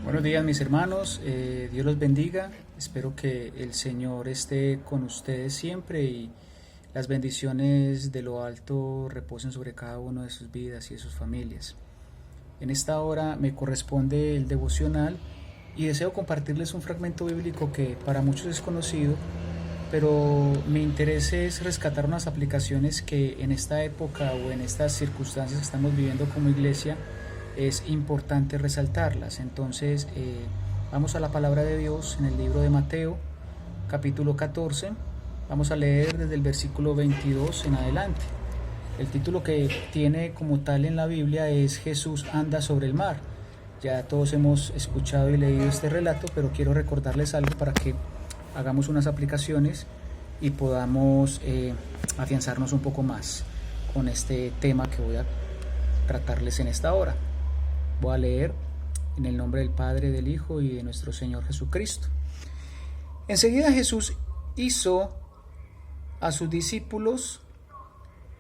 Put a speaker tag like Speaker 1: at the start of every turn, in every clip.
Speaker 1: Buenos días mis hermanos, Dios los bendiga, espero que el Señor esté con ustedes siempre y las bendiciones de lo alto reposen sobre cada uno de sus vidas y de sus familias. En esta hora me corresponde el devocional y deseo compartirles un fragmento bíblico que para muchos es conocido, pero mi interés es rescatar unas aplicaciones que en esta época o en estas circunstancias que estamos viviendo como iglesia es importante resaltarlas. Entonces vamos a la palabra de Dios en el libro de Mateo capítulo 14. Vamos a leer desde el versículo 22 en adelante. El título que tiene como tal en la Biblia es Jesús anda sobre el mar. Ya todos hemos escuchado y leído este relato, pero quiero recordarles algo para que hagamos unas aplicaciones y podamos afianzarnos un poco más con este tema que voy a tratarles en esta hora. Voy a leer en el nombre del Padre, del Hijo y de nuestro Señor Jesucristo. Enseguida Jesús hizo a sus discípulos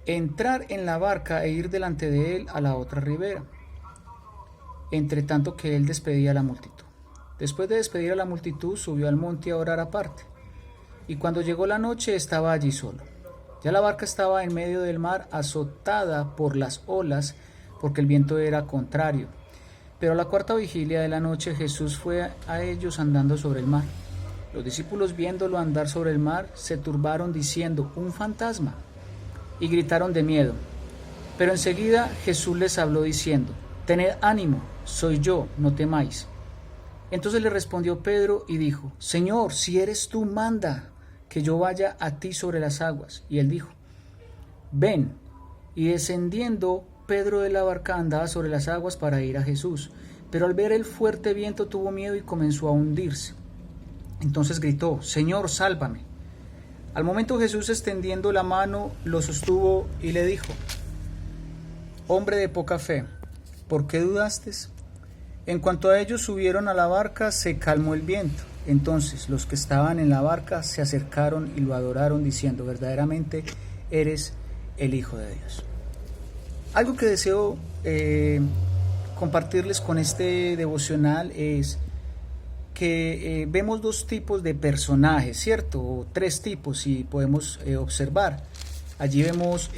Speaker 1: entrar en la barca e ir delante de él a la otra ribera, entre tanto que él despedía a la multitud. Después de despedir a la multitud, subió al monte a orar aparte, y cuando llegó la noche estaba allí solo. Ya la barca estaba en medio del mar, azotada por las olas, porque el viento era contrario. Pero a la cuarta vigilia de la noche Jesús fue a ellos andando sobre el mar. Los discípulos, viéndolo andar sobre el mar, se turbaron diciendo: «¡Un fantasma!», y gritaron de miedo. Pero enseguida Jesús les habló diciendo: «Tened ánimo, soy yo, no temáis». Entonces le respondió Pedro y dijo: «Señor, si eres tú, manda que yo vaya a ti sobre las aguas». Y él dijo: «Ven». Y descendiendo Pedro de la barca andaba sobre las aguas para ir a Jesús, pero al ver el fuerte viento tuvo miedo y comenzó a hundirse. Entonces gritó: «Señor, sálvame». Al momento Jesús, extendiendo la mano, lo sostuvo y le dijo: «Hombre de poca fe, ¿por qué dudaste?». En cuanto a ellos subieron a la barca, se calmó el viento. Entonces los que estaban en la barca se acercaron y lo adoraron, diciendo: «Verdaderamente eres el Hijo de Dios». Algo que deseo compartirles con este devocional es que vemos dos tipos de personajes, ¿cierto? O tres tipos, si podemos observar. Allí vemos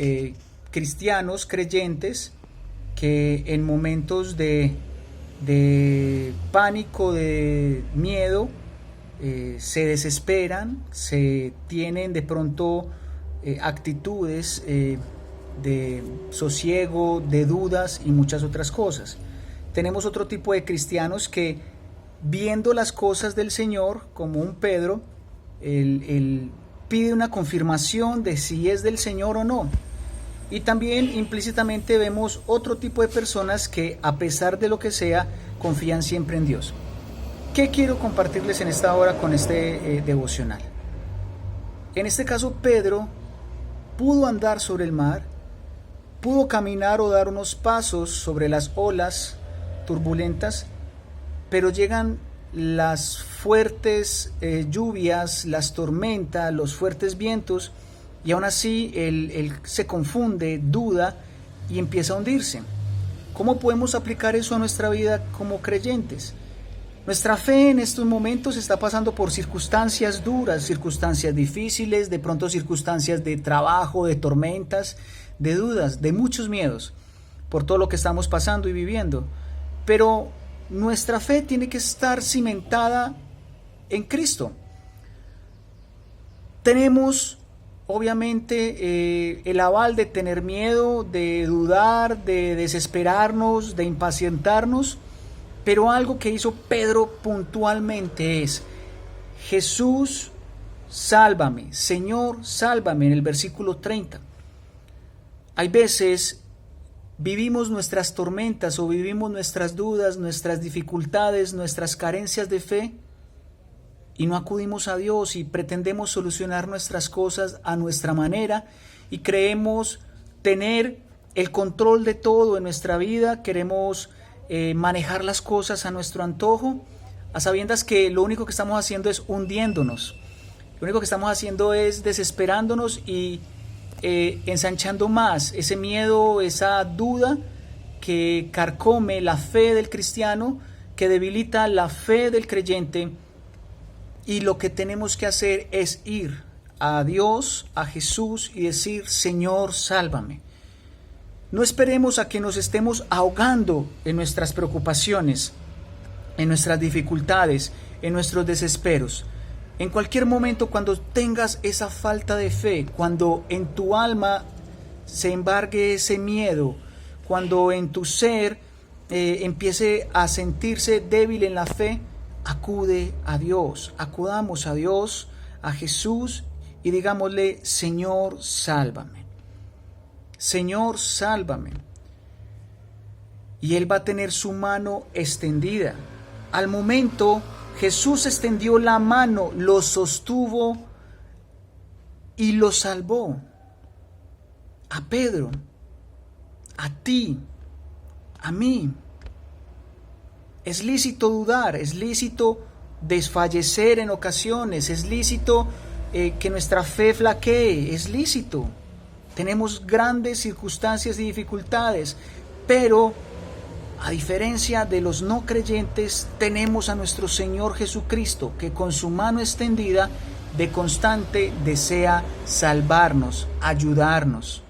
Speaker 1: cristianos, creyentes, que en momentos de pánico, de miedo, se desesperan, se tienen de pronto actitudes de sosiego, de dudas y muchas otras cosas. Tenemos otro tipo de cristianos que, viendo las cosas del Señor, como un Pedro, él pide una confirmación de si es del Señor o no. Y también implícitamente vemos otro tipo de personas que, a pesar de lo que sea, confían siempre en Dios. ¿Qué quiero compartirles en esta hora con este devocional? En este caso, Pedro pudo andar sobre el mar, pudo caminar o dar unos pasos sobre las olas turbulentas, pero llegan las fuertes lluvias, las tormentas, los fuertes vientos, y aún así él se confunde, duda y empieza a hundirse. ¿Cómo podemos aplicar eso a nuestra vida como creyentes? Nuestra fe en estos momentos está pasando por circunstancias duras, circunstancias difíciles, de pronto circunstancias de trabajo, de tormentas, de dudas, de muchos miedos, por todo lo que estamos pasando y viviendo. Pero nuestra fe tiene que estar cimentada en Cristo. Tenemos, obviamente, el aval de tener miedo, de dudar, de desesperarnos, de impacientarnos, pero algo que hizo Pedro puntualmente es: Jesús, sálvame, Señor, sálvame, en el versículo 30. Hay veces vivimos nuestras tormentas o vivimos nuestras dudas, nuestras dificultades, nuestras carencias de fe, y no acudimos a Dios y pretendemos solucionar nuestras cosas a nuestra manera y creemos tener el control de todo en nuestra vida, queremos manejar las cosas a nuestro antojo, a sabiendas que lo único que estamos haciendo es hundiéndonos, lo único que estamos haciendo es desesperándonos y ensanchando más ese miedo, esa duda que carcome la fe del cristiano, que debilita la fe del creyente, y lo que tenemos que hacer es ir a Dios, a Jesús, y decir: Señor, sálvame. No esperemos a que nos estemos ahogando en nuestras preocupaciones, en nuestras dificultades, en nuestros desesperos. En cualquier momento, cuando tengas esa falta de fe, cuando en tu alma se embargue ese miedo, cuando en tu ser empiece a sentirse débil en la fe, acude a Dios, acudamos a Dios, a Jesús, y digámosle: Señor, sálvame. Señor, sálvame. Y Él va a tener su mano extendida. Al momento, Jesús extendió la mano, lo sostuvo y lo salvó. A Pedro, a ti, a mí. Es lícito dudar, es lícito desfallecer en ocasiones, es lícito que nuestra fe flaquee, es lícito. Tenemos grandes circunstancias y dificultades, pero a diferencia de los no creyentes, tenemos a nuestro Señor Jesucristo, que con su mano extendida de constante desea salvarnos, ayudarnos.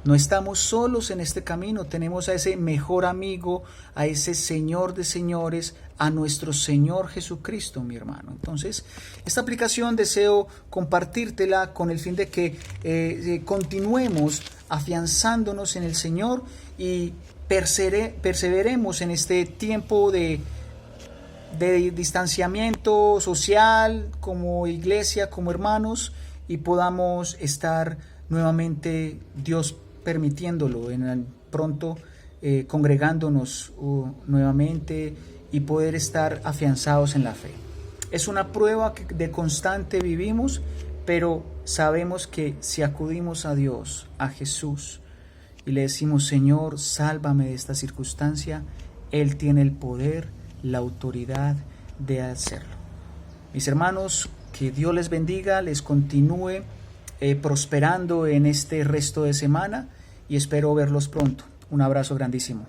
Speaker 1: No estamos solos en este camino, tenemos a ese mejor amigo, a ese Señor de señores, a nuestro Señor Jesucristo, mi hermano. Entonces, esta aplicación deseo compartírtela con el fin de que continuemos afianzándonos en el Señor y perseveremos en este tiempo de distanciamiento social, como iglesia, como hermanos, y podamos estar nuevamente, Dios permitiéndolo, pronto congregándonos nuevamente y poder estar afianzados en la fe. Es una prueba que de constante vivimos, pero sabemos que si acudimos a Dios, a Jesús, y le decimos: Señor, sálvame de esta circunstancia, Él tiene el poder, la autoridad de hacerlo. Mis hermanos, que Dios les bendiga, les continúe prosperando en este resto de semana, y espero verlos pronto. Un abrazo grandísimo.